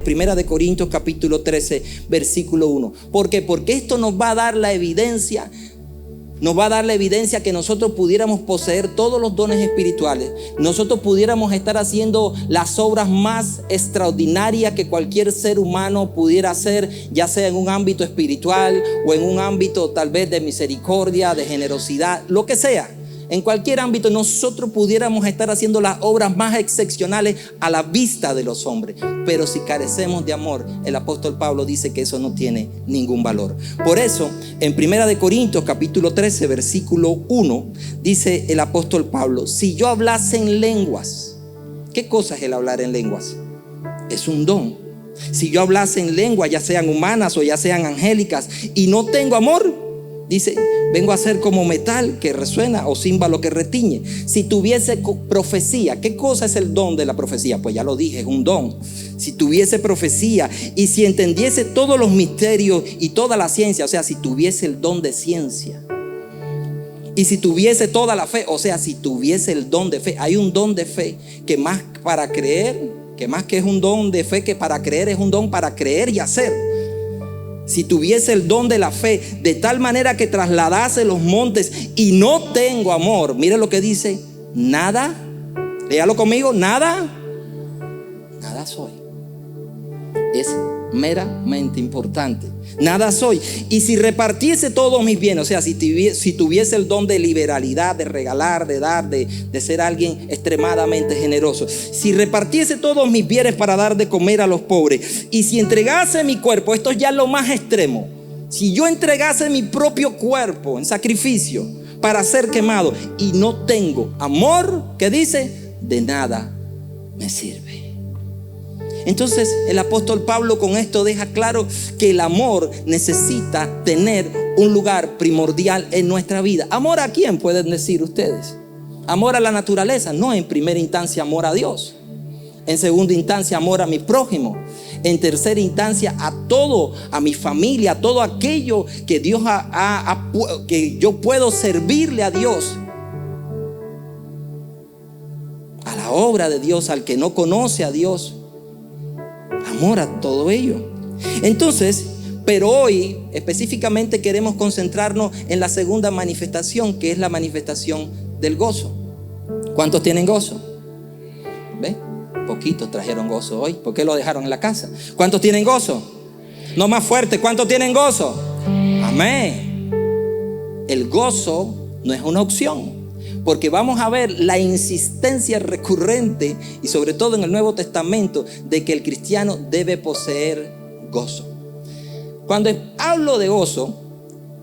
Primera de Corintios capítulo 13, versículo 1. ¿Por qué? Porque esto nos va a dar la evidencia. Nos va a dar la evidencia que nosotros pudiéramos poseer todos los dones espirituales. Nosotros pudiéramos estar haciendo las obras más extraordinarias que cualquier ser humano pudiera hacer, ya sea en un ámbito espiritual o en un ámbito tal vez de misericordia, de generosidad, lo que sea. En cualquier ámbito nosotros pudiéramos estar haciendo las obras más excepcionales a la vista de los hombres. Pero si carecemos de amor, el apóstol Pablo dice que eso no tiene ningún valor. Por eso, en Primera de Corintios capítulo 13, versículo 1, dice el apóstol Pablo: si yo hablase en lenguas. ¿Qué cosa es el hablar en lenguas? Es un don. Si yo hablase en lenguas, ya sean humanas o ya sean angélicas, y no tengo amor, dice, vengo a ser como metal que resuena o címbalo que retiñe. Si tuviese profecía, ¿qué cosa es el don de la profecía? Pues ya lo dije, es un don. Si tuviese profecía y si entendiese todos los misterios y toda la ciencia, o sea, si tuviese el don de ciencia, y si tuviese toda la fe, o sea, si tuviese el don de fe. Hay un don de fe que más para creer, que más que es un don de fe que para creer, es un don para creer y hacer. Si tuviese el don de la fe, de tal manera que trasladase los montes, y no tengo amor, mire lo que dice: nada, léalo conmigo, nada soy. Es meramente importante. Nada soy. Y si repartiese todos mis bienes, o sea, si tuviese el don de liberalidad, de regalar, de dar, de ser alguien extremadamente generoso, si repartiese todos mis bienes para dar de comer a los pobres, y si entregase mi cuerpo, esto es ya lo más extremo, si yo entregase mi propio cuerpo en sacrificio para ser quemado, y no tengo amor, ¿qué dice? De nada me sirve. Entonces el apóstol Pablo con esto deja claro que el amor necesita tener un lugar primordial en nuestra vida. ¿Amor a quién pueden decir ustedes? ¿Amor a la naturaleza? No, en primera instancia amor a Dios. En segunda instancia amor a mi prójimo. En tercera instancia a todo, a mi familia, a todo aquello que Dios que yo puedo servirle a Dios. A la obra de Dios, al que no conoce a Dios. Amor a todo ello. Entonces, pero hoy específicamente queremos concentrarnos en la segunda manifestación, que es la manifestación del gozo. ¿Cuántos tienen gozo? ¿Ve? Poquitos trajeron gozo hoy. ¿Por qué lo dejaron en la casa? ¿Cuántos tienen gozo? No, más fuerte. ¿Cuántos tienen gozo? Amén. El gozo no es una opción. Porque vamos a ver la insistencia recurrente, y sobre todo en el Nuevo Testamento, de que el cristiano debe poseer gozo. Cuando hablo de gozo,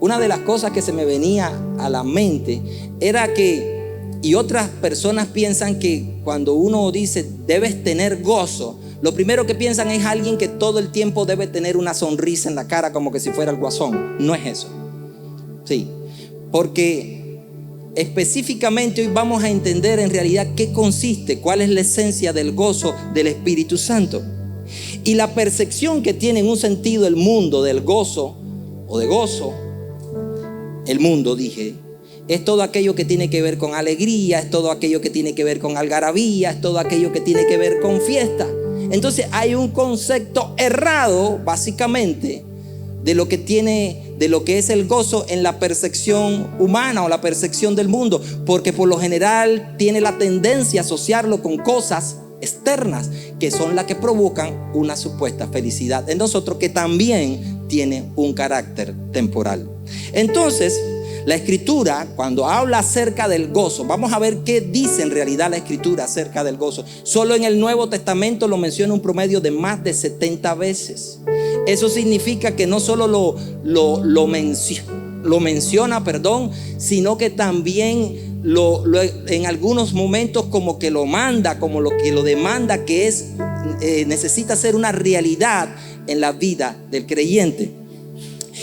una de las cosas que se me venía a la mente era que, y otras personas piensan que cuando uno dice debes tener gozo, lo primero que piensan es alguien que todo el tiempo debe tener una sonrisa en la cara como que si fuera el guasón. No es eso. Sí, porque específicamente hoy vamos a entender en realidad qué consiste, cuál es la esencia del gozo del Espíritu Santo. Y la percepción que tiene en un sentido el mundo del gozo o de gozo, el mundo dije, es todo aquello que tiene que ver con alegría, es todo aquello que tiene que ver con algarabía, es todo aquello que tiene que ver con fiesta. Entonces hay un concepto errado básicamente de lo que es el gozo en la percepción humana o la percepción del mundo, porque por lo general tiene la tendencia a asociarlo con cosas externas que son las que provocan una supuesta felicidad en nosotros, que también tiene un carácter temporal. Entonces la Escritura, cuando habla acerca del gozo, vamos a ver qué dice en realidad la Escritura acerca del gozo. Solo en el Nuevo Testamento lo menciona un promedio de más de 70 veces. Eso significa que no solo lo menciona, sino que también en algunos momentos como que lo manda, como lo que lo demanda, que necesita ser una realidad en la vida del creyente.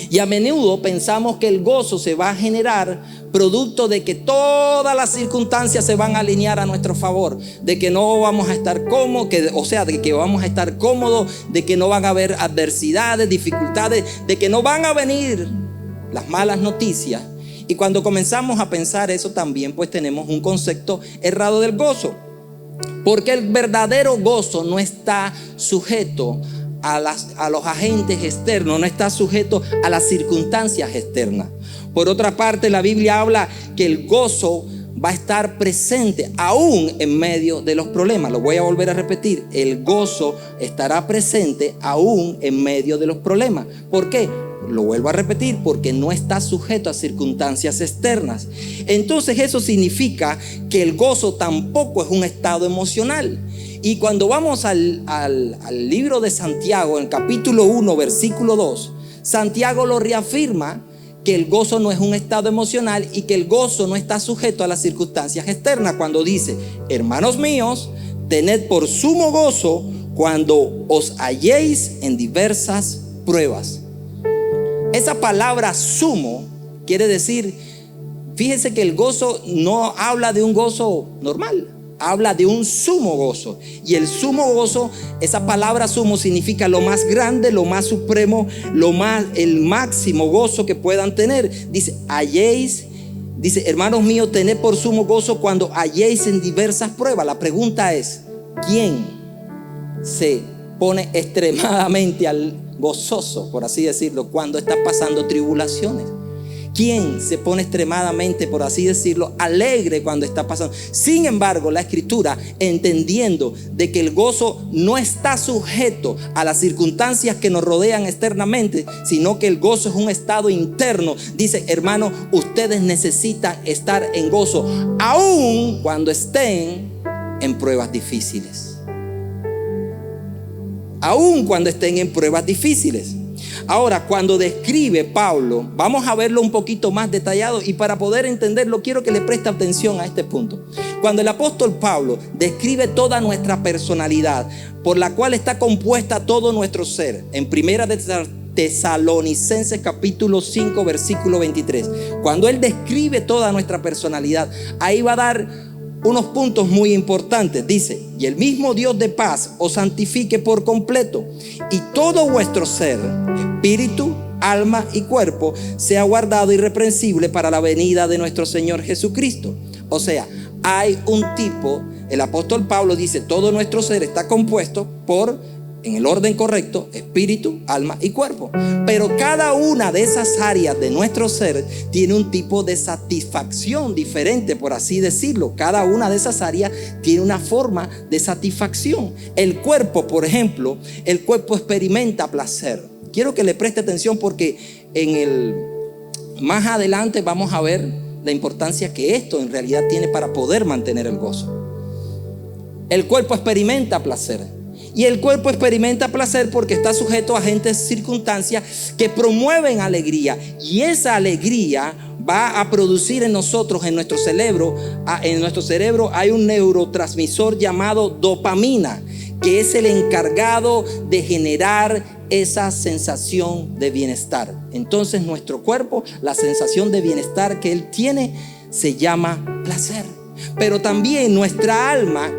Y a menudo pensamos que el gozo se va a generar producto de que todas las circunstancias se van a alinear a nuestro favor, de que no vamos a estar cómodos, de que vamos a estar cómodos, de que no van a haber adversidades, dificultades, de que no van a venir las malas noticias. Y cuando comenzamos a pensar eso también, pues tenemos un concepto errado del gozo, porque el verdadero gozo no está sujeto a los agentes externos, no está sujeto a las circunstancias externas. Por otra parte, la Biblia habla que el gozo va a estar presente aún en medio de los problemas. Lo voy a volver a repetir. El gozo estará presente aún en medio de los problemas. ¿Por qué? Lo vuelvo a repetir, porque no está sujeto a circunstancias externas. Entonces eso significa que el gozo tampoco es un estado emocional. Y cuando vamos al libro de Santiago, en el capítulo 1, versículo 2, Santiago lo reafirma, que el gozo no es un estado emocional y que el gozo no está sujeto a las circunstancias externas, cuando dice: hermanos míos, tened por sumo gozo cuando os halléis en diversas pruebas. Esa palabra sumo quiere decir, fíjese que el gozo no habla de un gozo normal, habla de un sumo gozo. Y el sumo gozo, esa palabra sumo significa lo más grande, lo más supremo, el máximo gozo que puedan tener. Dice, hermanos míos, tened por sumo gozo cuando halléis en diversas pruebas. La pregunta es, ¿quién se pone extremadamente gozoso, por así decirlo, cuando está pasando tribulaciones? ¿Quién se pone extremadamente, por así decirlo, alegre cuando está pasando? Sin embargo, la Escritura, entendiendo de que el gozo no está sujeto a las circunstancias que nos rodean externamente, sino que el gozo es un estado interno, dice: hermano, ustedes necesitan estar en gozo aun cuando estén en pruebas difíciles. Aun cuando estén en pruebas difíciles. Ahora, cuando describe Pablo, vamos a verlo un poquito más detallado, y para poder entenderlo quiero que le preste atención a este punto. Cuando el apóstol Pablo describe toda nuestra personalidad, por la cual está compuesta todo nuestro ser, en Primera de Tesalonicenses capítulo 5 versículo 23, cuando él describe toda nuestra personalidad, ahí va a dar unos puntos muy importantes. Dice: y el mismo Dios de paz os santifique por completo, y todo vuestro ser, espíritu, alma y cuerpo, sea guardado irreprensible para la venida de nuestro Señor Jesucristo. O sea, hay un tipo, el apóstol Pablo dice, todo nuestro ser está compuesto por, en el orden correcto, espíritu, alma y cuerpo. Pero cada una de esas áreas de nuestro ser tiene un tipo de satisfacción diferente, por así decirlo. Cada una de esas áreas tiene una forma de satisfacción. El cuerpo, por ejemplo, el cuerpo experimenta placer. Quiero que le preste atención, porque más adelante vamos a ver la importancia que esto en realidad tiene para poder mantener el gozo. El cuerpo experimenta placer. Y el cuerpo experimenta placer porque está sujeto a agentes, circunstancias que promueven alegría. Y esa alegría va a producir en nosotros, en nuestro cerebro hay un neurotransmisor llamado dopamina, que es el encargado de generar esa sensación de bienestar. Entonces nuestro cuerpo, la sensación de bienestar que él tiene, se llama placer. Pero también nuestra alma,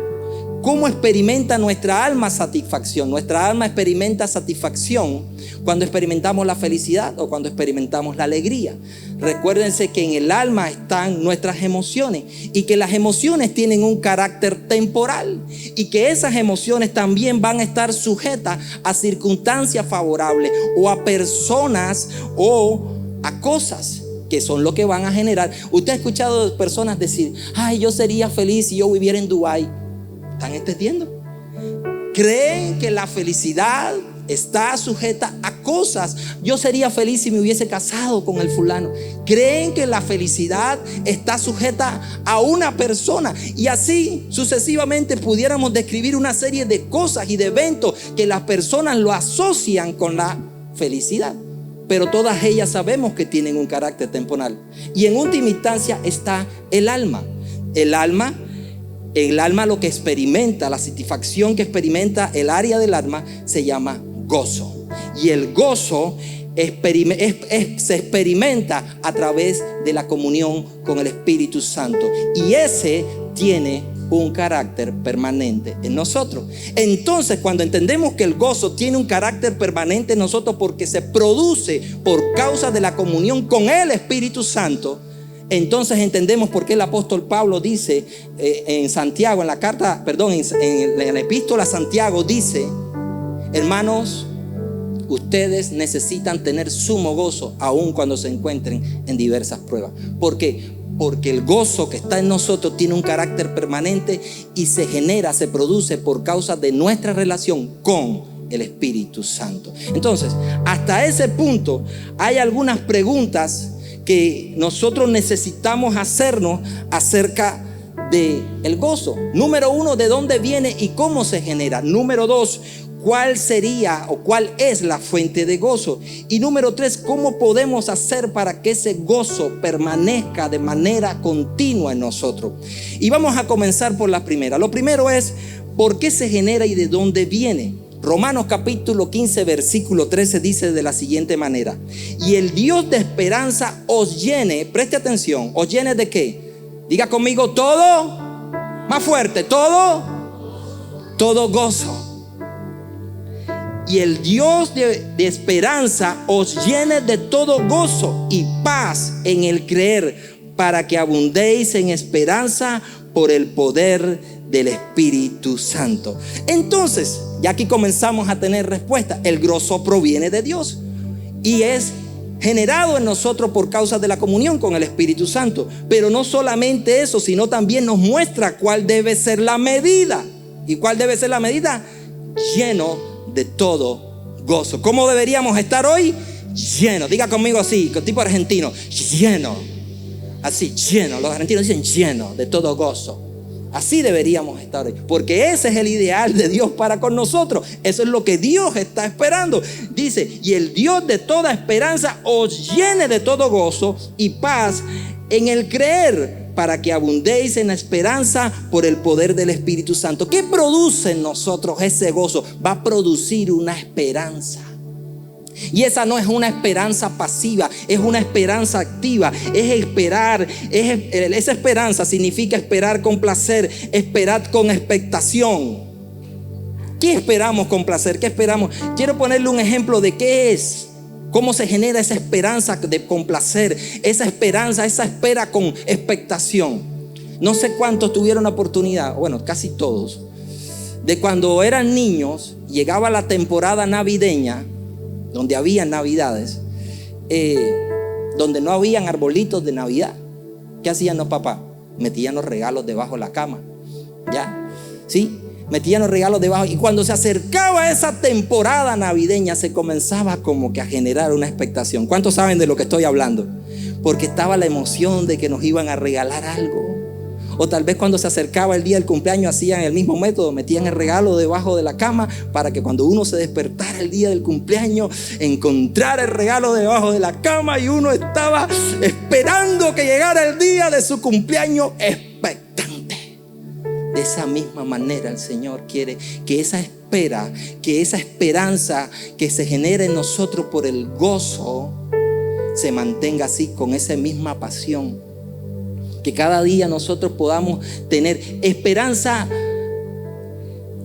¿cómo experimenta nuestra alma satisfacción? Nuestra alma experimenta satisfacción cuando experimentamos la felicidad o cuando experimentamos la alegría. Recuérdense que en el alma están nuestras emociones, y que las emociones tienen un carácter temporal, y que esas emociones también van a estar sujetas a circunstancias favorables o a personas o a cosas que son lo que van a generar. Usted ha escuchado personas decir: ay, yo sería feliz si yo viviera en Dubái. ¿Están entendiendo? Creen que la felicidad está sujeta a cosas. Yo sería feliz si me hubiese casado con el fulano. Creen que la felicidad está sujeta a una persona. Y así sucesivamente pudiéramos describir una serie de cosas y de eventos que las personas lo asocian con la felicidad. Pero todas ellas sabemos que tienen un carácter temporal. Y en última instancia está el alma. El alma lo que experimenta, la satisfacción que experimenta el área del alma se llama gozo. Y el gozo se experimenta a través de la comunión con el Espíritu Santo. Y ese tiene un carácter permanente en nosotros. Entonces, cuando entendemos que el gozo tiene un carácter permanente en nosotros porque se produce por causa de la comunión con el Espíritu Santo, entonces entendemos por qué el apóstol Pablo dice en Santiago, en la epístola a Santiago dice: hermanos, ustedes necesitan tener sumo gozo aun cuando se encuentren en diversas pruebas. ¿Por qué? Porque el gozo que está en nosotros tiene un carácter permanente y se genera, se produce por causa de nuestra relación con el Espíritu Santo. Entonces, hasta ese punto hay algunas preguntas que nosotros necesitamos hacernos acerca del gozo. Número 1, ¿de dónde viene y cómo se genera? Número 2, ¿cuál sería o cuál es la fuente de gozo? Y número 3, ¿cómo podemos hacer para que ese gozo permanezca de manera continua en nosotros? Y vamos a comenzar por la primera. Lo primero es, ¿por qué se genera y de dónde viene? Romanos capítulo 15 versículo 13 dice de la siguiente manera: y el Dios de esperanza os llene, preste atención, ¿os llene de qué? Diga conmigo, todo, más fuerte, todo gozo. Y el Dios de esperanza os llene de todo gozo y paz en el creer, para que abundéis en esperanza por el poder del Espíritu Santo. Entonces, ya aquí comenzamos a tener respuesta. El gozo proviene de Dios y es generado en nosotros por causa de la comunión con el Espíritu Santo. Pero no solamente eso, sino también nos muestra cuál debe ser la medida. ¿Y cuál debe ser la medida? Lleno de todo gozo. ¿Cómo deberíamos estar hoy? Lleno. Diga conmigo así, con tipo argentino, lleno. Así, lleno. Los argentinos dicen lleno de todo gozo. Así deberíamos estar hoy, porque ese es el ideal de Dios para con nosotros. Eso es lo que Dios está esperando. Dice, y el Dios de toda esperanza os llene de todo gozo y paz en el creer, para que abundéis en la esperanza por el poder del Espíritu Santo. ¿Qué produce en nosotros ese gozo? Va a producir una esperanza. Y esa no es una esperanza pasiva, es una esperanza activa. Es esperar, esa esperanza significa esperar con placer, esperar con expectación. ¿Qué esperamos con placer? ¿Qué esperamos? Quiero ponerle un ejemplo de qué es, cómo se genera esa esperanza con placer, esa esperanza, esa espera con expectación. No sé cuántos tuvieron la oportunidad, bueno, casi todos, de cuando eran niños, llegaba la temporada navideña, donde había navidades, donde no habían arbolitos de Navidad. ¿Qué hacían los papás? Metían los regalos debajo de la cama. ¿Ya? ¿Sí? Metían los regalos debajo. Y cuando se acercaba esa temporada navideña, se comenzaba como que a generar una expectación. ¿Cuántos saben de lo que estoy hablando? Porque estaba la emoción de que nos iban a regalar algo. O tal vez cuando se acercaba el día del cumpleaños hacían el mismo método, metían el regalo debajo de la cama para que cuando uno se despertara el día del cumpleaños encontrara el regalo debajo de la cama, y uno estaba esperando que llegara el día de su cumpleaños expectante. De esa misma manera el Señor quiere que esa espera, que esa esperanza que se genere en nosotros por el gozo se mantenga así, con esa misma pasión. Que cada día nosotros podamos tener esperanza.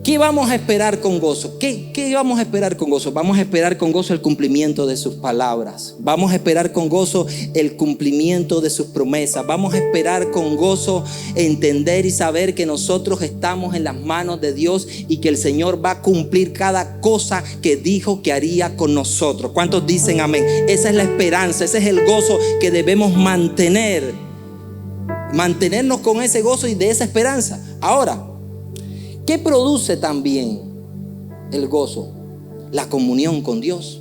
¿Qué vamos a esperar con gozo? ¿Qué vamos a esperar con gozo? Vamos a esperar con gozo el cumplimiento de sus palabras. Vamos a esperar con gozo el cumplimiento de sus promesas. Vamos a esperar con gozo entender y saber que nosotros estamos en las manos de Dios y que el Señor va a cumplir cada cosa que dijo que haría con nosotros. ¿Cuántos dicen amén? Esa es la esperanza, ese es el gozo que debemos mantenernos con ese gozo y de esa esperanza. Ahora, ¿qué produce también el gozo? La comunión con Dios.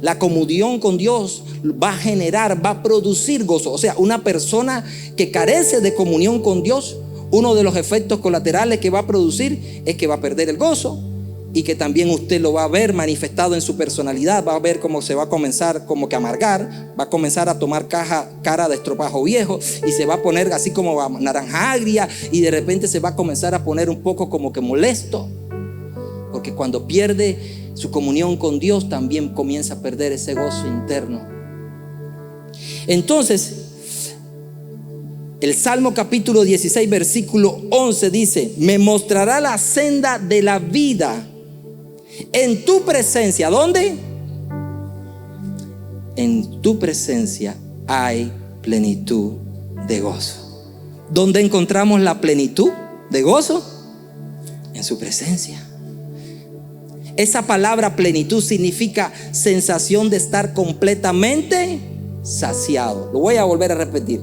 La comunión con Dios va a generar, va a producir gozo. O sea, una persona que carece de comunión con Dios, uno de los efectos colaterales que va a producir es que va a perder el gozo, y que también usted lo va a ver manifestado en su personalidad. Va a ver cómo se va a comenzar como que a amargar, va a comenzar a tomar cara de estropajo viejo, y se va a poner así como naranja agria, y de repente se va a comenzar a poner un poco como que molesto, porque cuando pierde su comunión con Dios también comienza a perder ese gozo interno. Entonces, el Salmo capítulo 16 versículo 11 dice: me mostrará la senda de la vida en tu presencia. ¿Dónde? En tu presencia hay plenitud de gozo. ¿Dónde encontramos la plenitud de gozo? En su presencia. Esa palabra plenitud significa sensación de estar completamente saciado. Lo voy a volver a repetir.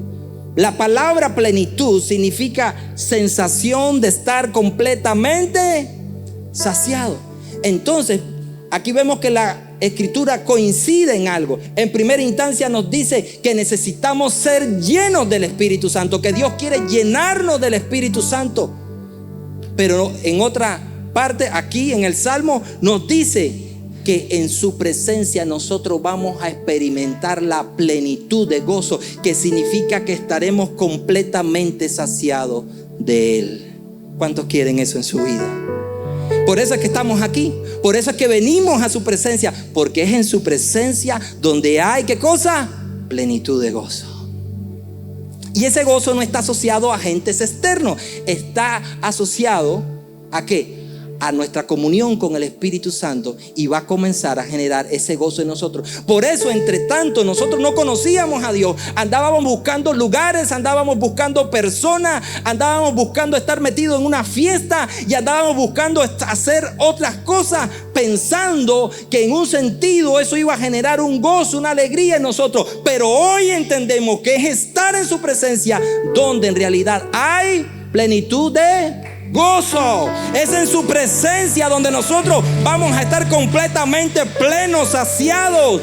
La palabra plenitud significa sensación de estar completamente saciado. Entonces, aquí vemos que la Escritura coincide en algo. En primera instancia nos dice que necesitamos ser llenos del Espíritu Santo, que Dios quiere llenarnos del Espíritu Santo. Pero en otra parte, aquí en el Salmo, nos dice que en su presencia nosotros vamos a experimentar la plenitud de gozo, que significa que estaremos completamente saciados de Él. ¿Cuántos quieren eso en su vida? Por eso es que estamos aquí, por eso es que venimos a su presencia, porque es en su presencia donde hay, ¿qué cosa? Plenitud de gozo. Y ese gozo no está asociado a agentes externos, está asociado ¿a qué? A nuestra comunión con el Espíritu Santo, y va a comenzar a generar ese gozo en nosotros. Por eso, entre tanto, nosotros no conocíamos a Dios, andábamos buscando lugares, andábamos buscando personas, andábamos buscando estar metidos en una fiesta y andábamos buscando hacer otras cosas, pensando que en un sentido eso iba a generar un gozo, una alegría en nosotros. Pero hoy entendemos que es estar en su presencia donde en realidad hay plenitud de gozo. Es en su presencia donde nosotros vamos a estar completamente plenos, saciados.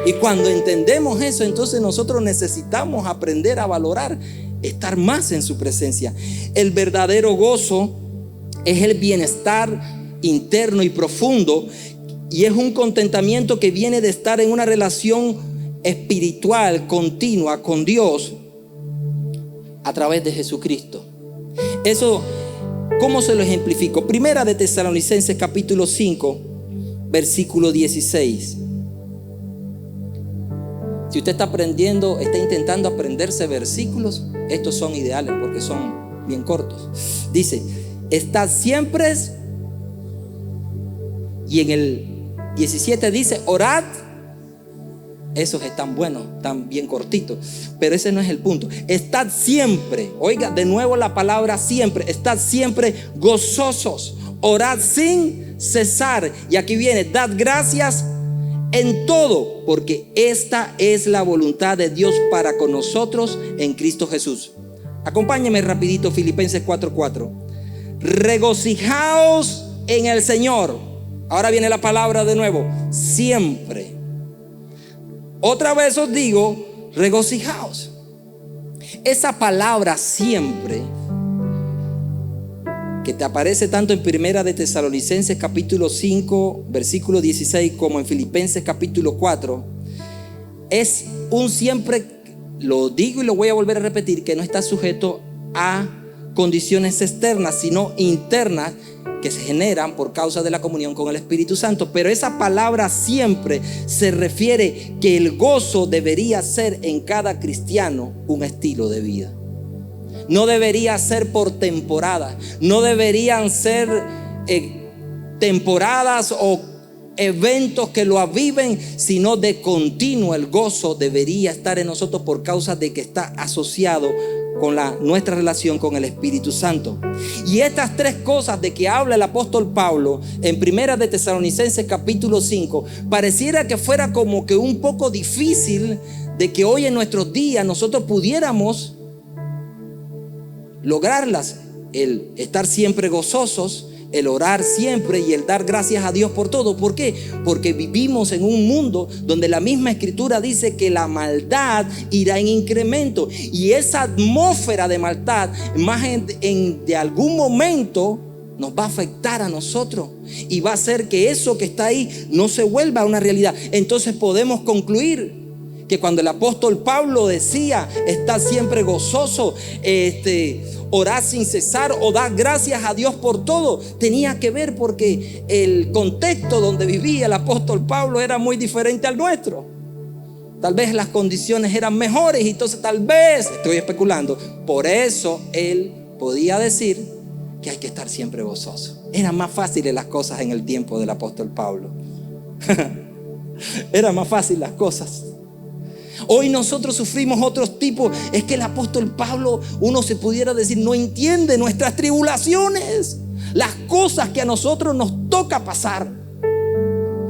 Y cuando entendemos eso, entonces nosotros necesitamos aprender a valorar estar más en su presencia. El verdadero gozo es el bienestar interno y profundo, y es un contentamiento que viene de estar en una relación espiritual continua con Dios a través de Jesucristo. Eso, ¿cómo se lo ejemplifico? Primera de Tesalonicenses capítulo 5, versículo 16. Si usted está aprendiendo, está intentando aprenderse versículos, estos son ideales porque son bien cortos. Dice, estad siempre, y en el 17 dice, orad. Esos están buenos, están bien cortitos, pero ese no es el punto. Estad siempre, oiga de nuevo la palabra siempre, estad siempre gozosos, orad sin cesar. Y aquí viene, dad gracias en todo, porque esta es la voluntad de Dios para con nosotros en Cristo Jesús. Acompáñeme rapidito, Filipenses 4:4. Regocijaos en el Señor. Ahora viene la palabra de nuevo, siempre. Otra vez os digo, regocijaos. Esa palabra siempre, que te aparece tanto en Primera de Tesalonicenses capítulo 5 versículo 16 como en Filipenses capítulo 4, es un siempre, lo digo y lo voy a volver a repetir, que no está sujeto a condiciones externas, sino internas, que se generan por causa de la comunión con el Espíritu Santo. Pero esa palabra siempre se refiere que el gozo debería ser en cada cristiano un estilo de vida. No debería ser por temporada, no deberían ser temporadas o eventos que lo aviven, sino de continuo. El gozo debería estar en nosotros por causa de que está asociado con nuestra relación con el Espíritu Santo. Y estas tres cosas de que habla el apóstol Pablo en Primera de Tesalonicenses capítulo 5, pareciera que fuera como que un poco difícil de que hoy en nuestros días nosotros pudiéramos lograrlas. El estar siempre gozosos, el orar siempre y el dar gracias a Dios por todo. ¿Por qué? Porque vivimos en un mundo donde la misma Escritura dice que la maldad irá en incremento, y esa atmósfera de maldad más de algún momento nos va a afectar a nosotros y va a hacer que eso que está ahí no se vuelva una realidad. Entonces podemos concluir que cuando el apóstol Pablo decía estar siempre gozoso, orar sin cesar o dar gracias a Dios por todo, tenía que ver porque el contexto donde vivía el apóstol Pablo era muy diferente al nuestro. Tal vez las condiciones eran mejores y entonces tal vez, estoy especulando, por eso él podía decir que hay que estar siempre gozoso. Eran más fáciles las cosas en el tiempo del apóstol Pablo. Eran más fáciles las cosas. Hoy nosotros sufrimos otros tipos. Es que el apóstol Pablo, uno se pudiera decir, no entiende nuestras tribulaciones, las cosas que a nosotros nos tocan toca pasar.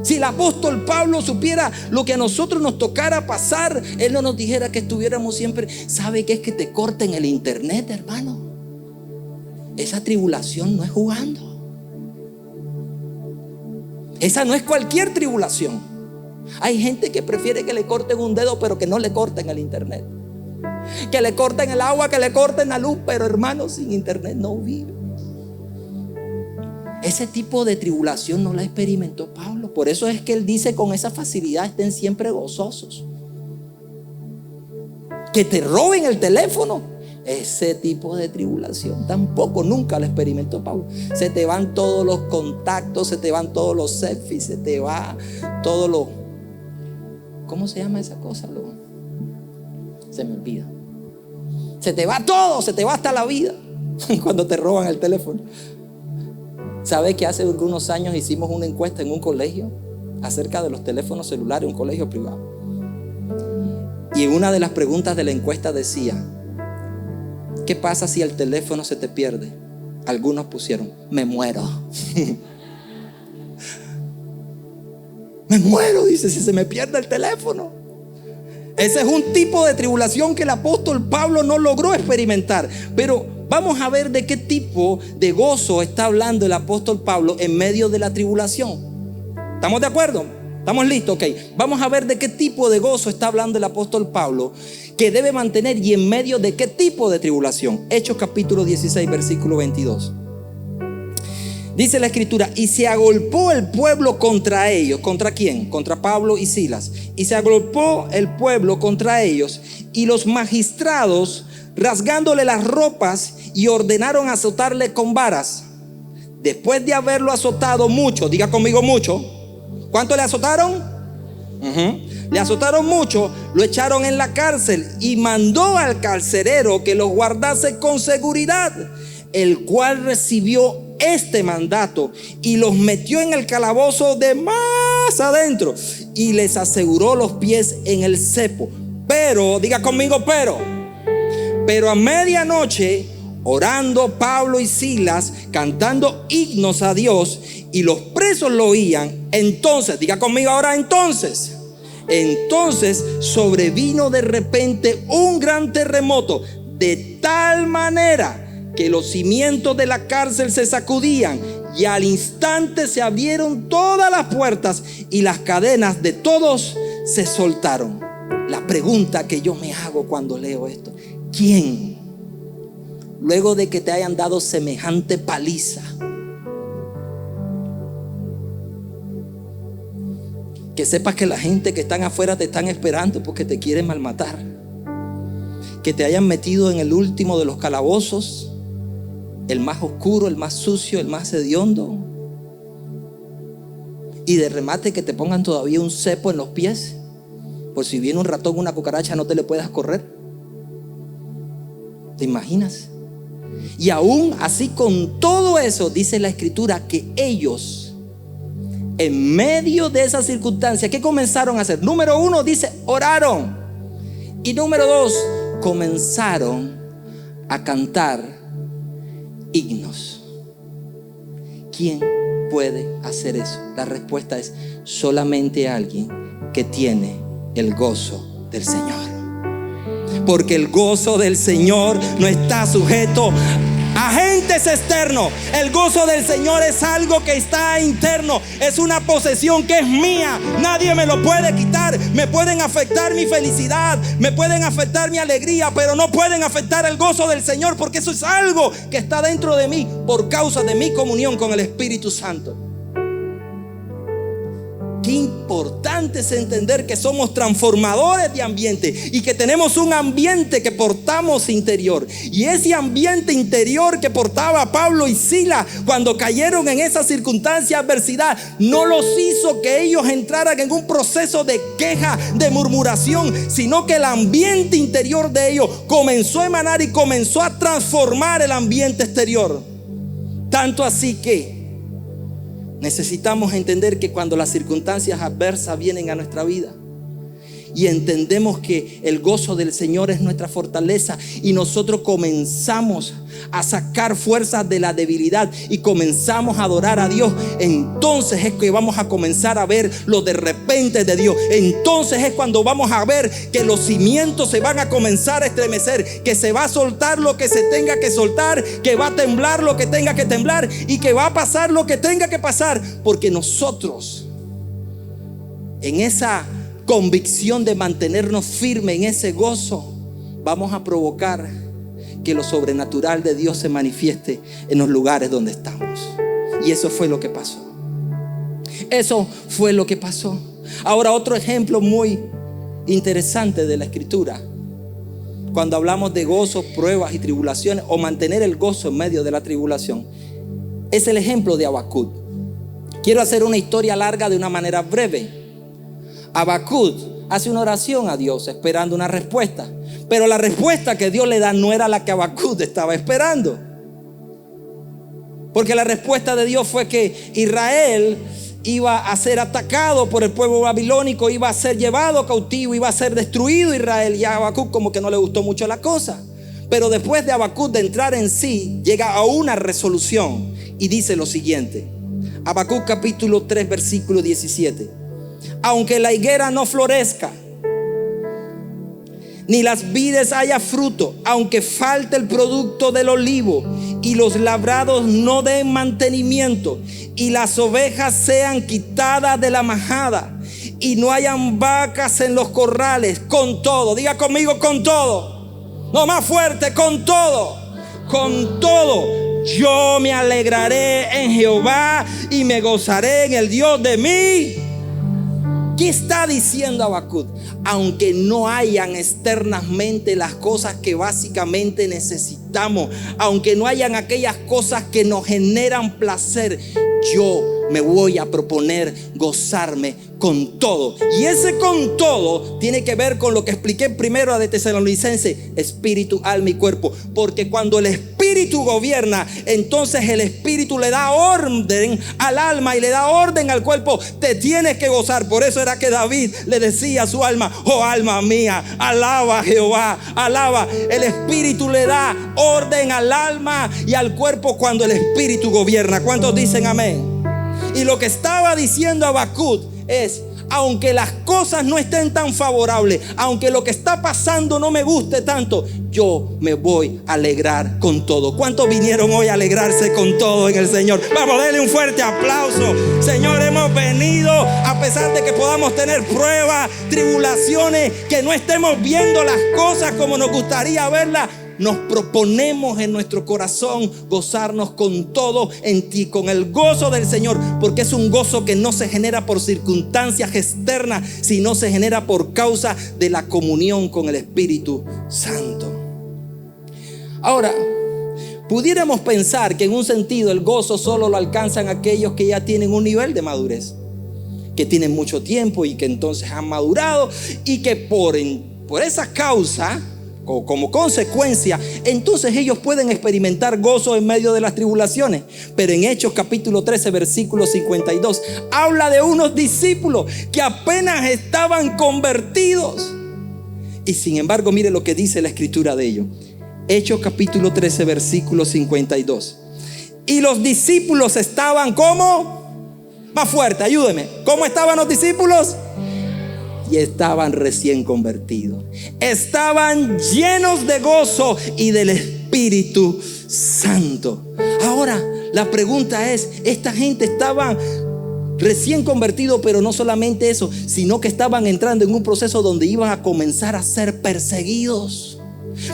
Si el apóstol Pablo supiera lo que a nosotros nos tocara pasar, él no nos dijera que estuviéramos siempre. ¿Sabe qué es que te corten el internet, hermano? Esa tribulación no es jugando. Esa no es cualquier tribulación. Hay gente que prefiere que le corten un dedo, pero que no le corten el internet. Que le corten el agua, que le corten la luz, pero hermano, sin internet no vive. Ese tipo de tribulación no la experimentó Pablo. Por eso es que él dice con esa facilidad: estén siempre gozosos. Que te roben el teléfono, ese tipo de tribulación tampoco, nunca la experimentó Pablo. Se te van todos los contactos, se te van todos los selfies, se te va todo lo... ¿Cómo se llama esa cosa? Se me olvida. Se te va todo, se te va hasta la vida cuando te roban el teléfono. ¿Sabe que hace algunos años hicimos una encuesta en un colegio acerca de los teléfonos celulares, un colegio privado? Y una de las preguntas de la encuesta decía: ¿qué pasa si el teléfono se te pierde? Algunos pusieron: me muero. Me muero, dice, si se me pierde el teléfono. Ese es un tipo de tribulación que el apóstol Pablo no logró experimentar. Pero vamos a ver de qué tipo de gozo está hablando el apóstol Pablo en medio de la tribulación. ¿Estamos de acuerdo? ¿Estamos listos? Ok. Vamos a ver de qué tipo de gozo está hablando el apóstol Pablo que debe mantener y en medio de qué tipo de tribulación. Hechos capítulo 16, versículo 22. Dice la escritura: y se agolpó el pueblo contra ellos. ¿Contra quién? Contra Pablo y Silas. Y se agolpó el pueblo contra ellos, y los magistrados, rasgándole las ropas, y ordenaron azotarle con varas. Después de haberlo azotado mucho, diga conmigo mucho. ¿Cuánto le azotaron? Le azotaron mucho, lo echaron en la cárcel y mandó al carcelero que los guardase con seguridad, el cual recibió este mandato y los metió en el calabozo de más adentro y les aseguró los pies en el cepo. Pero, diga conmigo, pero a medianoche, orando Pablo y Silas, cantando himnos a Dios, y los presos lo oían. Entonces, diga conmigo ahora, entonces sobrevino de repente un gran terremoto, de tal manera que los cimientos de la cárcel se sacudían, y al instante se abrieron todas las puertas y las cadenas de todos se soltaron. La pregunta que yo me hago cuando leo esto: ¿quién, luego de que te hayan dado semejante paliza, que sepas que la gente que están afuera te están esperando porque te quieren malmatar, que te hayan metido en el último de los calabozos, el más oscuro, el más sucio, el más hediondo, y de remate que te pongan todavía un cepo en los pies, por si viene un ratón o una cucaracha no te le puedas correr? ¿Te imaginas? Y aún así, con todo eso, dice la escritura que ellos, en medio de esa circunstancia, ¿qué comenzaron a hacer? Número 1, dice, oraron. Y número 2, comenzaron a cantar himnos. ¿Quién puede hacer eso? La respuesta es: solamente alguien que tiene el gozo del Señor. Porque el gozo del Señor no está sujeto a agentes externos. El gozo del Señor es algo que está interno. Es una posesión que es mía. Nadie me lo puede quitar. Me pueden afectar mi felicidad, me pueden afectar mi alegría, pero no pueden afectar el gozo del Señor, porque eso es algo que está dentro de mí por causa de mi comunión con el Espíritu Santo. Qué importante es entender que somos transformadores de ambiente y que tenemos un ambiente que portamos interior. Y ese ambiente interior que portaba Pablo y Silas cuando cayeron en esa circunstancia, adversidad, no los hizo que ellos entraran en un proceso de queja, de murmuración, sino que el ambiente interior de ellos comenzó a emanar y comenzó a transformar el ambiente exterior. Tanto así que necesitamos entender que cuando las circunstancias adversas vienen a nuestra vida y entendemos que el gozo del Señor es nuestra fortaleza, y nosotros comenzamos a sacar fuerzas de la debilidad y comenzamos a adorar a Dios, entonces es que vamos a comenzar a ver lo de repente de Dios. Entonces es cuando vamos a ver que los cimientos se van a comenzar a estremecer, que se va a soltar lo que se tenga que soltar, que va a temblar lo que tenga que temblar y que va a pasar lo que tenga que pasar, porque nosotros, en esa convicción de mantenernos firmes en ese gozo, vamos a provocar que lo sobrenatural de Dios se manifieste en los lugares donde estamos. Y eso fue lo que pasó. Eso fue lo que pasó. Ahora, otro ejemplo muy interesante de la Escritura, cuando hablamos de gozo, pruebas y tribulaciones, o mantener el gozo en medio de la tribulación, es el ejemplo de Habacuc. Quiero hacer una historia larga de una manera breve. Habacuc hace una oración a Dios esperando una respuesta, pero la respuesta que Dios le da no era la que Habacuc estaba esperando, porque la respuesta de Dios fue que Israel iba a ser atacado por el pueblo babilónico, iba a ser llevado cautivo, iba a ser destruido Israel, y a Habacuc como que no le gustó mucho la cosa. Pero después de Habacuc de entrar en sí, llega a una resolución y dice lo siguiente. Habacuc capítulo 3 versículo 17. Aunque la higuera no florezca, ni las vides haya fruto, aunque falte el producto del olivo, y los labrados no den mantenimiento, y las ovejas sean quitadas de la majada, y no hayan vacas en los corrales, con todo, diga conmigo, con todo, no, más fuerte, con todo, yo me alegraré en Jehová y me gozaré en el Dios de mí. ¿Qué está diciendo Habacuc? Aunque no hayan externamente las cosas que básicamente necesitamos, aunque no hayan aquellas cosas que nos generan placer, yo me voy a proponer gozarme con todo. Y ese con todo tiene que ver con lo que expliqué primero a de Tesalonicenses: espíritu, alma y cuerpo. Porque cuando el espíritu gobierna, entonces el espíritu le da orden al alma y le da orden al cuerpo. Te tienes que gozar. Por eso era que David le decía a su alma: oh alma mía, alaba a Jehová, alaba. El espíritu le da orden al alma y al cuerpo cuando el espíritu gobierna. ¿Cuántos dicen amén? Y lo que estaba diciendo Habacuc es: aunque las cosas no estén tan favorables, aunque lo que está pasando no me guste tanto, yo me voy a alegrar con todo. ¿Cuántos vinieron hoy a alegrarse con todo en el Señor? Vamos, denle un fuerte aplauso. Señor, hemos venido a pesar de que podamos tener pruebas, tribulaciones, que no estemos viendo las cosas como nos gustaría verlas. Nos proponemos en nuestro corazón gozarnos con todo en ti, con el gozo del Señor, porque es un gozo que no se genera por circunstancias externas, sino se genera por causa de la comunión con el Espíritu Santo. Ahora, pudiéramos pensar que en un sentido el gozo solo lo alcanzan aquellos que ya tienen un nivel de madurez, que tienen mucho tiempo y que entonces han madurado, y que por esa causa, o como consecuencia, entonces ellos pueden experimentar gozo en medio de las tribulaciones. Pero en Hechos capítulo 13 versículo 52 habla de unos discípulos que apenas estaban convertidos, y sin embargo mire lo que dice la escritura de ellos. Hechos capítulo 13 versículo 52. Y los discípulos estaban ¿cómo? Más fuerte, ayúdeme. ¿Cómo estaban los discípulos? Y estaban recién convertidos, estaban llenos de gozo y del Espíritu Santo. Ahora la pregunta es: esta gente estaba recién convertido, pero no solamente eso, sino que estaban entrando en un proceso donde iban a comenzar a ser perseguidos.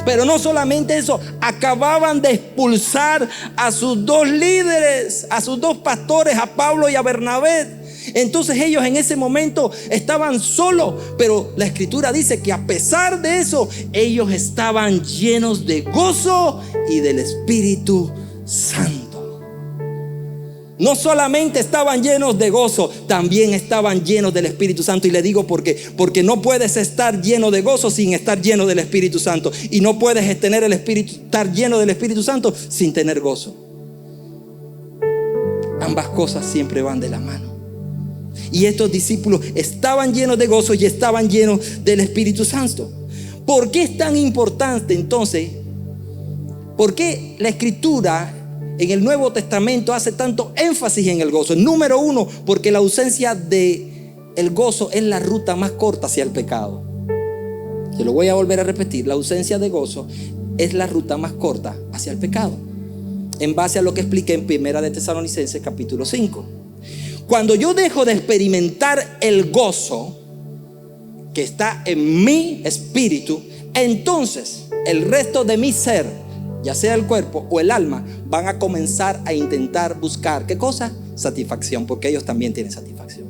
Pero no solamente eso, acababan de expulsar a sus dos líderes, a sus dos pastores, a Pablo y a Bernabé. Entonces ellos en ese momento estaban solos, pero la escritura dice que a pesar de eso, ellos estaban llenos de gozo y del Espíritu Santo. No solamente estaban llenos de gozo, también estaban llenos del Espíritu Santo. Y le digo por qué. Porque no puedes estar lleno de gozo sin estar lleno del Espíritu Santo, y no puedes estar lleno del Espíritu Santo sin tener gozo. Ambas cosas siempre van de la mano. Y estos discípulos estaban llenos de gozo y estaban llenos del Espíritu Santo. ¿Por qué es tan importante entonces? ¿Por qué la Escritura en el Nuevo Testamento hace tanto énfasis en el gozo? Número uno, porque la ausencia de el gozo es la ruta más corta hacia el pecado. Se lo voy a volver a repetir. La ausencia de gozo es la ruta más corta hacia el pecado, en base a lo que expliqué en 1 de Tesalonicenses capítulo 5. Cuando yo dejo de experimentar el gozo que está en mi espíritu, entonces el resto de mi ser, ya sea el cuerpo o el alma, van a comenzar a intentar buscar, ¿qué cosa? Satisfacción, porque ellos también tienen satisfacción.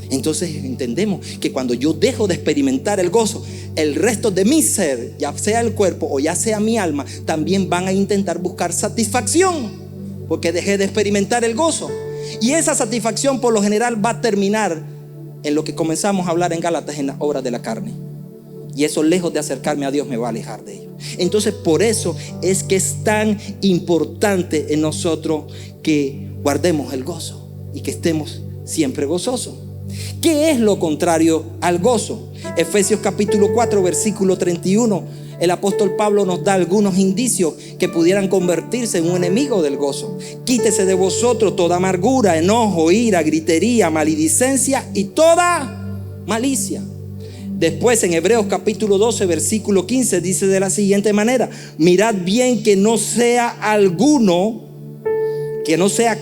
Entonces entendemos que cuando yo dejo de experimentar el gozo, el resto de mi ser, ya sea el cuerpo o ya sea mi alma, también van a intentar buscar satisfacción, porque dejé de experimentar el gozo. Y esa satisfacción por lo general va a terminar en lo que comenzamos a hablar en Gálatas, en las obras de la carne. Y eso, lejos de acercarme a Dios, me va a alejar de ello. Entonces por eso es que es tan importante en nosotros que guardemos el gozo y que estemos siempre gozosos. ¿Qué es lo contrario al gozo? Efesios capítulo 4 versículo 31. El apóstol Pablo nos da algunos indicios que pudieran convertirse en un enemigo del gozo. Quítese de vosotros toda amargura, enojo, ira, gritería, maledicencia y toda malicia. Después en Hebreos capítulo 12 versículo 15 dice de la siguiente manera: mirad bien que no sea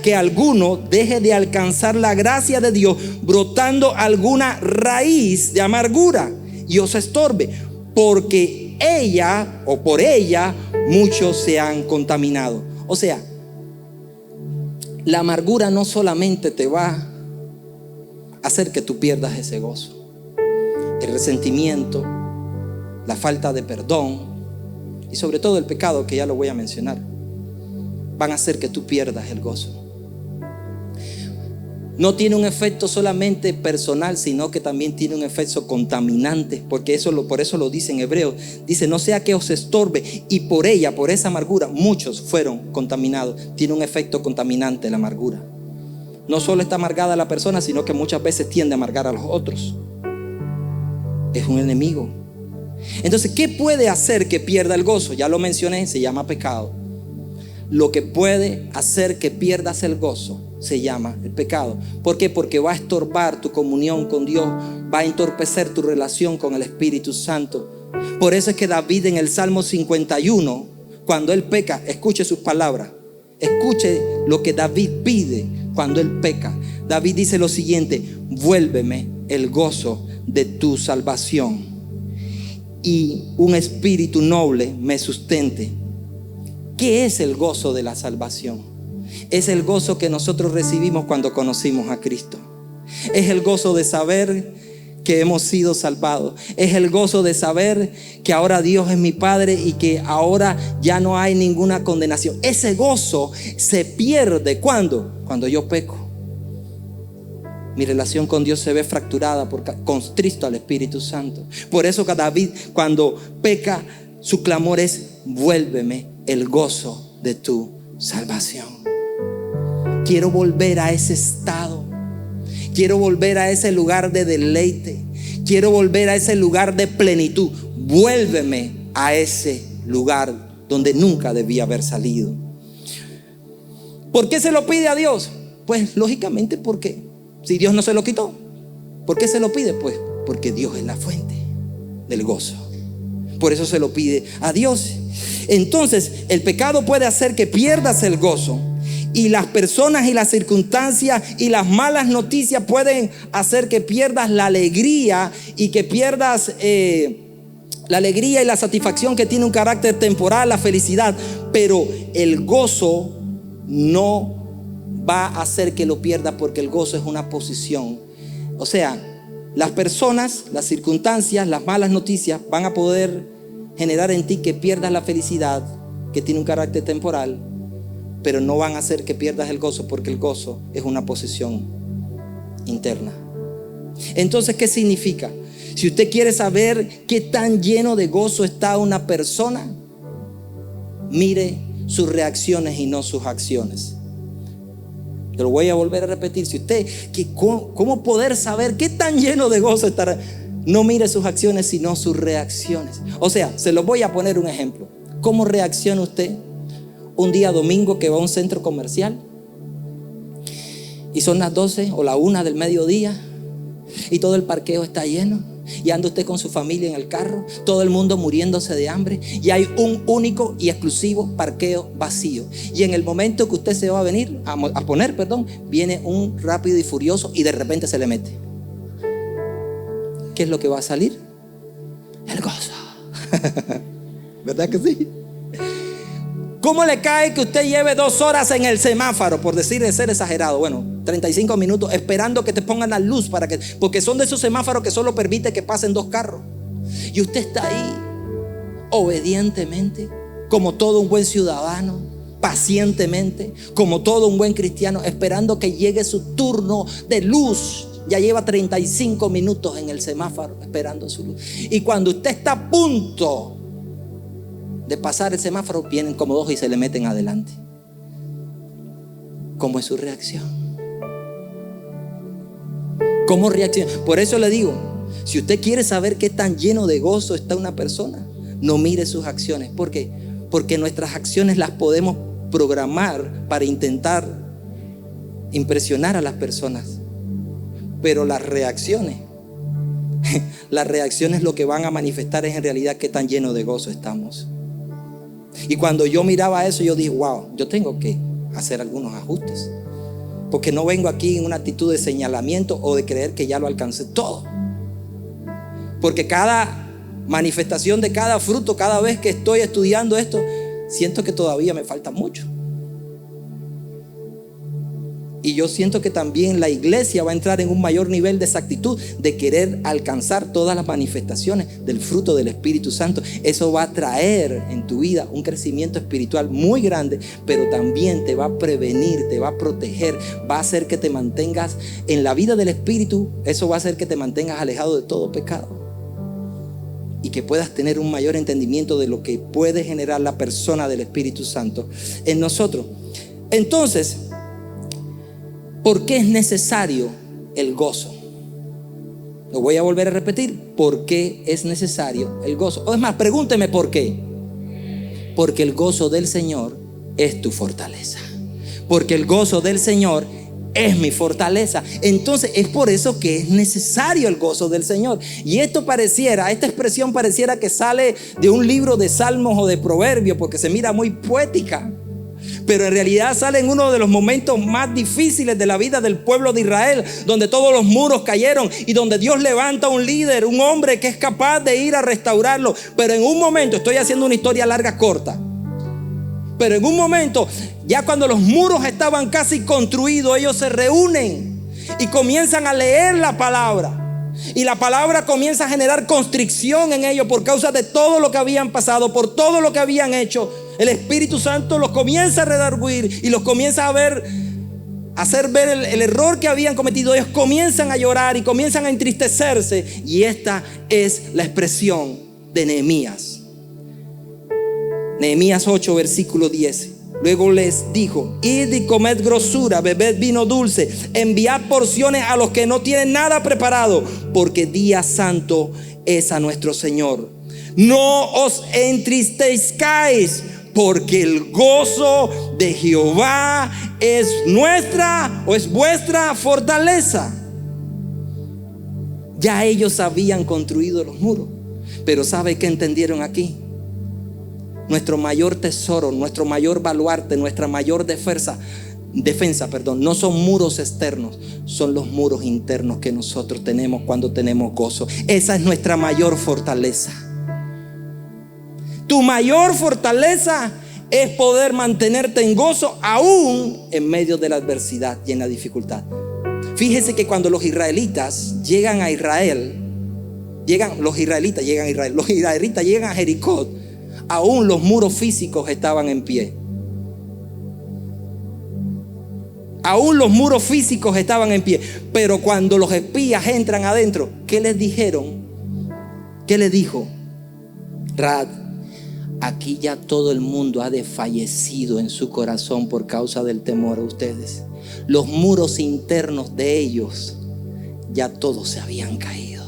que alguno deje de alcanzar la gracia de Dios, brotando alguna raíz de amargura y os estorbe, porque ella o por ella muchos se han contaminado. O sea, la amargura no solamente te va a hacer que tú pierdas ese gozo. El resentimiento, la falta de perdón y sobre todo el pecado, que ya lo voy a mencionar, van a hacer que tú pierdas el gozo. No tiene un efecto solamente personal, sino que también tiene un efecto contaminante, porque por eso lo dice en Hebreo. Dice: no sea que os estorbe, y por ella, por esa amargura, muchos fueron contaminados. Tiene un efecto contaminante la amargura. No solo está amargada la persona, sino que muchas veces tiende a amargar a los otros. Es un enemigo. Entonces, ¿qué puede hacer que pierda el gozo? Ya lo mencioné, se llama pecado. Lo que puede hacer que pierdas el gozo se llama el pecado. ¿Por qué? Porque va a estorbar tu comunión con Dios, va a entorpecer tu relación con el Espíritu Santo. Por eso es que David en el Salmo 51, cuando él peca, escuche sus palabras, escuche lo que David pide cuando él peca. David dice lo siguiente: vuélveme el gozo de tu salvación y un espíritu noble me sustente. ¿Qué es el gozo de la salvación? Es el gozo que nosotros recibimos cuando conocimos a Cristo. Es el gozo de saber que hemos sido salvados. Es el gozo de saber que ahora Dios es mi Padre y que ahora ya no hay ninguna condenación. Ese gozo se pierde cuando yo peco. Mi relación con Dios se ve fracturada por contristo al Espíritu Santo. Por eso que David, cuando peca, su clamor es: vuélveme el gozo de tu salvación. Quiero volver a ese estado. Quiero volver a ese lugar de deleite. Quiero volver a ese lugar de plenitud. Vuélveme a ese lugar donde nunca debía haber salido. ¿Por qué se lo pide a Dios? Pues lógicamente porque si Dios no se lo quitó, ¿por qué se lo pide? Pues porque Dios es la fuente del gozo. Por eso se lo pide a Dios. Entonces el pecado puede hacer que pierdas el gozo, y las personas y las circunstancias y las malas noticias pueden hacer que pierdas la alegría y que pierdas la alegría y la satisfacción que tiene un carácter temporal, la felicidad. Pero el gozo no va a hacer que lo pierda, porque el gozo es una posición. O sea, las personas, las circunstancias, las malas noticias van a poder generar en ti que pierdas la felicidad que tiene un carácter temporal, pero no van a hacer que pierdas el gozo, porque el gozo es una posición interna. Entonces, ¿qué significa? Si usted quiere saber qué tan lleno de gozo está una persona, mire sus reacciones y no sus acciones. Te lo voy a volver a repetir. Si usted, ¿cómo poder saber qué tan lleno de gozo estará? No mire sus acciones, sino sus reacciones. O sea, se los voy a poner un ejemplo. ¿Cómo reacciona usted un día domingo que va a un centro comercial y son las 12 o la 1 del mediodía y todo el parqueo está lleno y anda usted con su familia en el carro, todo el mundo muriéndose de hambre y hay un único y exclusivo parqueo vacío, y en el momento que usted se va a poner, viene un rápido y furioso y de repente se le mete? ¿Qué es lo que va a salir? El gozo. ¿Verdad que sí? ¿Cómo le cae que usted lleve 2 horas en el semáforo, por ser exagerado? Bueno, 35 minutos esperando que te pongan la luz porque son de esos semáforos que solo permite que pasen 2 carros. Y usted está ahí obedientemente, como todo un buen ciudadano, pacientemente, como todo un buen cristiano, esperando que llegue su turno de luz. Ya lleva 35 minutos en el semáforo esperando su luz. Y cuando usted está a punto de pasar el semáforo, vienen como 2 y se le meten adelante. ¿Cómo es su reacción? ¿Cómo reacciona? Por eso le digo, si usted quiere saber qué tan lleno de gozo está una persona, no mire sus acciones. ¿Por qué? Porque nuestras acciones las podemos programar para intentar impresionar a las personas, pero las reacciones lo que van a manifestar es en realidad qué tan lleno de gozo estamos. Y cuando yo miraba eso, yo dije, wow, yo tengo que hacer algunos ajustes, porque no vengo aquí en una actitud de señalamiento o de creer que ya lo alcancé todo, porque cada manifestación de cada fruto, cada vez que estoy estudiando esto, siento que todavía me falta mucho. Y yo siento que también la iglesia va a entrar en un mayor nivel de exactitud, de querer alcanzar todas las manifestaciones del fruto del Espíritu Santo. Eso va a traer en tu vida un crecimiento espiritual muy grande, pero también te va a prevenir, te va a proteger, va a hacer que te mantengas en la vida del Espíritu. Eso va a hacer que te mantengas alejado de todo pecado y que puedas tener un mayor entendimiento de lo que puede generar la persona del Espíritu Santo en nosotros. Entonces, ¿por qué es necesario el gozo? Lo voy a volver a repetir. ¿Por qué es necesario el gozo? O es más, pregúnteme por qué. Porque el gozo del Señor es tu fortaleza. Porque el gozo del Señor es mi fortaleza. Entonces es por eso que es necesario el gozo del Señor. Y esta expresión pareciera que sale de un libro de Salmos o de Proverbios, porque se mira muy poética. Pero en realidad sale en uno de los momentos más difíciles de la vida del pueblo de Israel, donde todos los muros cayeron y donde Dios levanta un líder, un hombre que es capaz de ir a restaurarlo. Pero en un momento, estoy haciendo una historia larga, corta, pero en un momento, ya cuando los muros estaban casi construidos, ellos se reúnen y comienzan a leer la palabra. Y la palabra comienza a generar constricción en ellos por causa de todo lo que habían pasado, por todo lo que habían hecho. El Espíritu Santo los comienza a redarguir y los comienza a hacer ver el error que habían cometido. Ellos comienzan a llorar y comienzan a entristecerse. Y esta es la expresión de Nehemías. Nehemías 8, versículo 10. Luego les dijo: id y comed grosura, bebed vino dulce, enviad porciones a los que no tienen nada preparado, porque día santo es a nuestro Señor. No os entristezcáis, porque el gozo de Jehová es vuestra fortaleza. Ya ellos habían construido los muros, pero ¿sabe qué entendieron aquí? Nuestro mayor tesoro, nuestro mayor baluarte, nuestra mayor defensa, no son muros externos, son los muros internos que nosotros tenemos cuando tenemos gozo. Esa es nuestra mayor fortaleza. Tu mayor fortaleza es poder mantenerte en gozo aún en medio de la adversidad y en la dificultad. Fíjese que cuando los israelitas llegan a Jericó, aún los muros físicos estaban en pie. Aún los muros físicos estaban en pie. Pero cuando los espías entran adentro, ¿qué les dijeron? ¿Qué les dijo? Rad, aquí ya todo el mundo ha desfallecido en su corazón por causa del temor a ustedes. los muros internos de ellos ya todos se habían caído.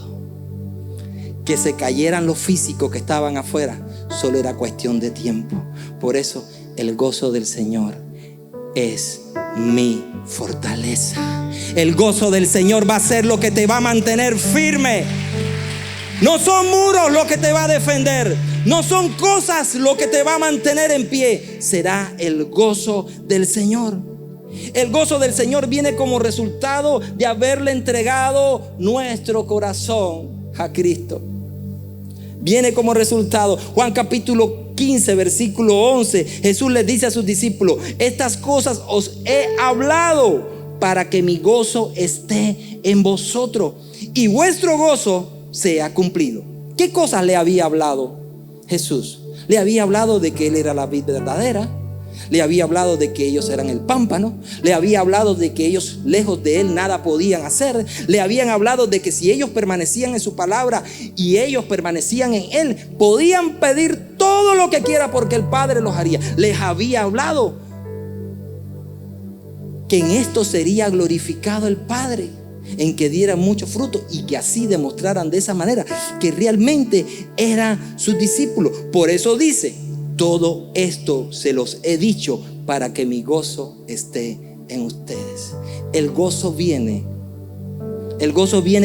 Que se cayeran los físicos que estaban afuera solo era cuestión de tiempo. Por eso el gozo del Señor es mi fortaleza. El gozo del Señor va a ser lo que te va a mantener firme. No son muros lo que te va a defender, no son cosas lo que te va a mantener en pie. Será el gozo del Señor. El gozo del Señor viene como resultado de haberle entregado nuestro corazón a Cristo. Viene como resultado. Juan capítulo 15, versículo 11. Jesús les dice a sus discípulos: estas cosas os he hablado para que mi gozo esté en vosotros y vuestro gozo sea cumplido. ¿Qué cosas le había hablado Jesús? Le había hablado de que Él era la vid verdadera. Le había hablado de que ellos eran el pámpano. Le había hablado de que ellos lejos de Él nada podían hacer. Le habían hablado de que si ellos permanecían en su palabra y ellos permanecían en Él, podían pedir todo lo que quiera porque el Padre los haría. Les había hablado que en esto sería glorificado el Padre, en que dieran mucho fruto y que así demostraran de esa manera que realmente eran sus discípulos. Por eso dice: todo esto se los he dicho para que mi gozo esté en ustedes. El gozo viene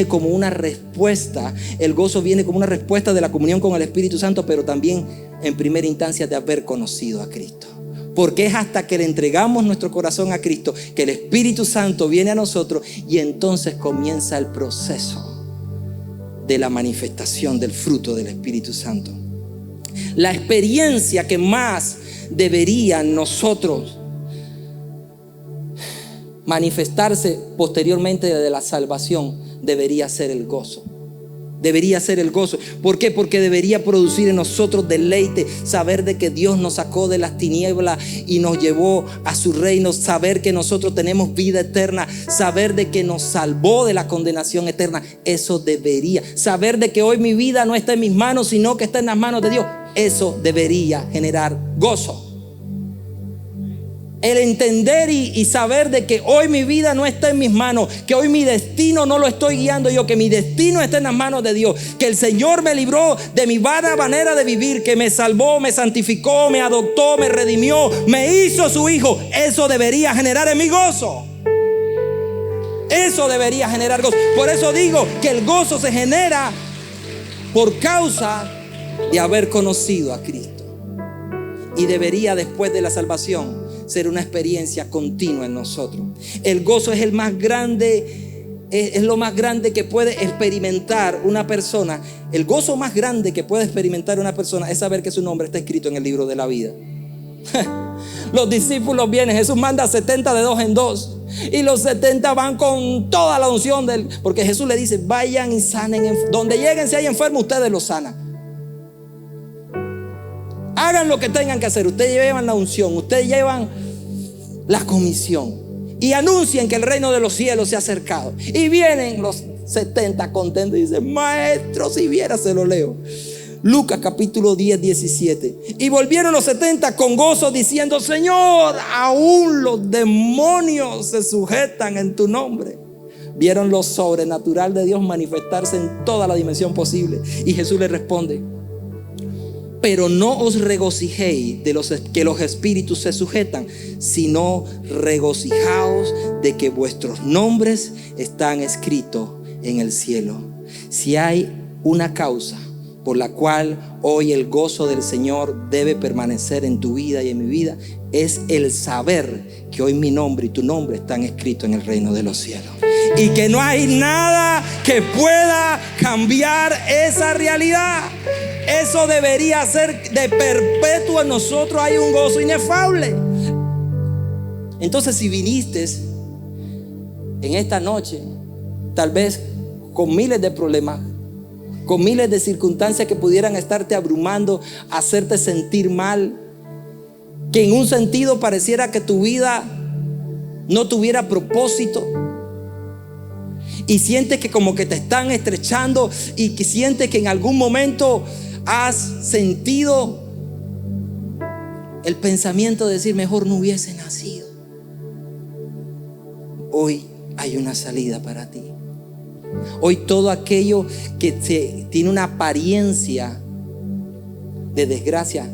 como una respuesta. El gozo viene como una respuesta de la comunión con el Espíritu Santo, pero también en primera instancia de haber conocido a Cristo. Porque es hasta que le entregamos nuestro corazón a Cristo que el Espíritu Santo viene a nosotros, y entonces comienza el proceso de la manifestación del fruto del Espíritu Santo. La experiencia que más debería nosotros manifestarse posteriormente de la salvación debería ser el gozo. Debería ser el gozo. ¿Por qué? Porque debería producir en nosotros deleite, saber de que Dios nos sacó de las tinieblas y nos llevó a su reino, saber que nosotros tenemos vida eterna, saber de que nos salvó de la condenación eterna. Eso debería, saber de que hoy mi vida no está en mis manos, sino que está en las manos de Dios. Eso debería generar gozo. El entender y saber de que hoy mi vida no está en mis manos, que hoy mi destino no lo estoy guiando yo, que mi destino está en las manos de Dios, que el Señor me libró de mi vana manera de vivir, que me salvó, me santificó, me adoptó, me redimió, me hizo su hijo. Eso debería generar en mi gozo. Eso debería generar gozo. Por eso digo que el gozo se genera por causa de haber conocido a Cristo. Y debería, después de la salvación, ser una experiencia continua en nosotros. El gozo es el más grande, es lo más grande que puede experimentar una persona. El gozo más grande que puede experimentar una persona es saber que su nombre está escrito en el libro de la vida. Los discípulos vienen, Jesús manda 70 de 2 en 2, y los 70 van con toda la unción porque Jesús le dice: vayan y sanen, donde lleguen, si hay enfermos, ustedes los sanan. Hagan lo que tengan que hacer. Ustedes llevan la unción, ustedes llevan la comisión, y anuncien que el reino de los cielos se ha acercado. Y vienen los 70 contentos y dicen: maestro, si viera, se lo leo. Lucas capítulo 10, 17. Y volvieron los 70 con gozo diciendo: Señor, aún los demonios se sujetan en tu nombre. Vieron lo sobrenatural de Dios manifestarse en toda la dimensión posible. Y Jesús les responde: pero no os regocijéis de que los espíritus se sujetan, sino regocijaos de que vuestros nombres están escritos en el cielo. Si hay una causa por la cual hoy el gozo del Señor debe permanecer en tu vida y en mi vida, es el saber que hoy mi nombre y tu nombre están escritos en el reino de los cielos, y que no hay nada que pueda cambiar esa realidad. Eso debería ser de perpetuo en nosotros. Hay un gozo inefable. Entonces, si viniste en esta noche, tal vez con miles de problemas, con miles de circunstancias que pudieran estarte abrumando, hacerte sentir mal, que en un sentido pareciera que tu vida no tuviera propósito, y sientes que como que te están estrechando, y que sientes que en algún momento has sentido el pensamiento de decir: mejor no hubiese nacido. hoy hay una salida para ti. Hoy todo aquello que tiene una apariencia de desgracia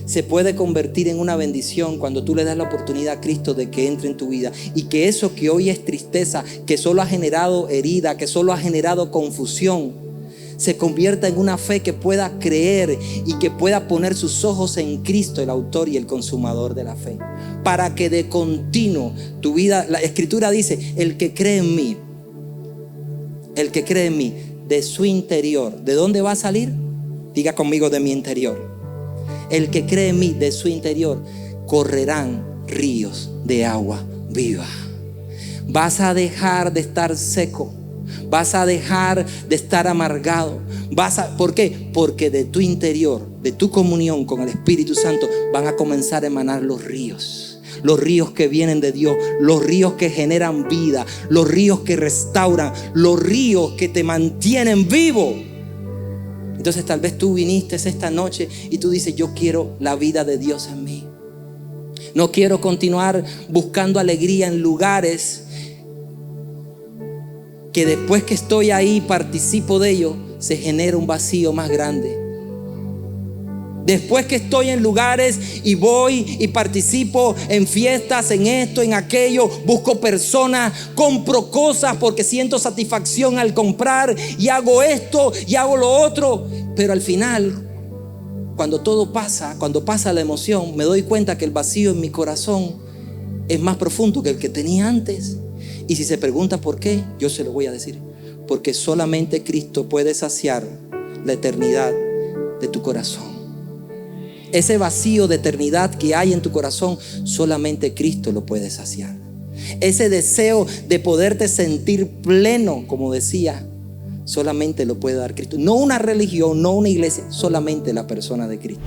se puede convertir en una bendición cuando tú le das la oportunidad a Cristo de que entre en tu vida, y que eso que hoy es tristeza, que solo ha generado herida, que solo ha generado confusión, se convierta en una fe que pueda creer y que pueda poner sus ojos en Cristo, el autor y el consumador de la fe, para que de continuo tu vida, la Escritura dice, el que cree en mí, de su interior, ¿de dónde va a salir? Diga conmigo, de mi interior. El que cree en mí, de su interior correrán ríos de agua viva. Vas a dejar de estar seco. Vas a dejar de estar amargado. ¿Por qué? Porque de tu interior, de tu comunión con el Espíritu Santo, van a comenzar a emanar los ríos. Los ríos que vienen de Dios, los ríos que generan vida, los ríos que restauran, los ríos que te mantienen vivo. Entonces tal vez tú viniste esta noche y tú dices, yo quiero la vida de Dios en mí. No quiero continuar buscando alegría en lugares que después que estoy ahí, participo de ello, se genera un vacío más grande. Después que estoy en lugares y voy y participo en fiestas, en esto, en aquello, busco personas, compro cosas porque siento satisfacción al comprar, y hago esto y hago lo otro, pero al final, cuando todo pasa, cuando pasa la emoción, me doy cuenta que el vacío en mi corazón es más profundo que el que tenía antes. Y si se pregunta por qué, yo se lo voy a decir: porque solamente Cristo puede saciar la eternidad de tu corazón. Ese vacío de eternidad que hay en tu corazón, solamente Cristo lo puede saciar. Ese deseo de poderte sentir pleno, como decía, solamente lo puede dar Cristo. No una religión, no una iglesia, solamente la persona de Cristo.